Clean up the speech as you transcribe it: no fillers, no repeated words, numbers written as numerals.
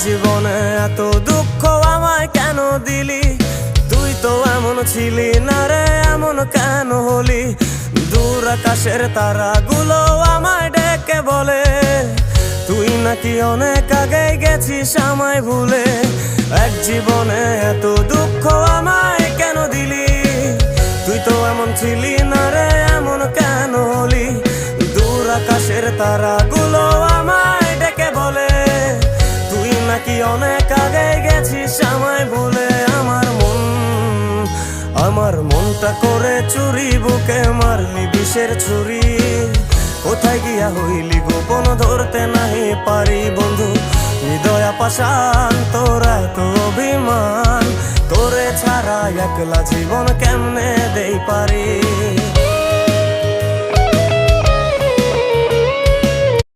জীবনে এত দুঃখ আমায় কেন দিলি? তুই তো এমন ছিলি না রে, এমন কেন হলি? দূর আকাশের তারাগুলো আমায় ডেকে বলে তুই নাকি অনেক আগে গেছিস আমায় ভুলে। এক জীবনে এত দুঃখ আমায় কেন দিলি? তুই তো এমন ছিলি না রে, এমন কেন হলি? দূর আকাশের তারাগুলো আমায় ডেকে বলে তুই নাকি অনেক আগে গেছিস আমায় ভুলে। আমার মনটা করে চুরি, বুকে মারলি বিষের ছুরি। কোথায় গিয়া হইলি গোপন, ধরতে নাহি পারি বন্ধু। হৃদয় পাষাণ তোর এত অভিমান, তোরে ছাড়া একলা জীবন কেমনে দেই পারি?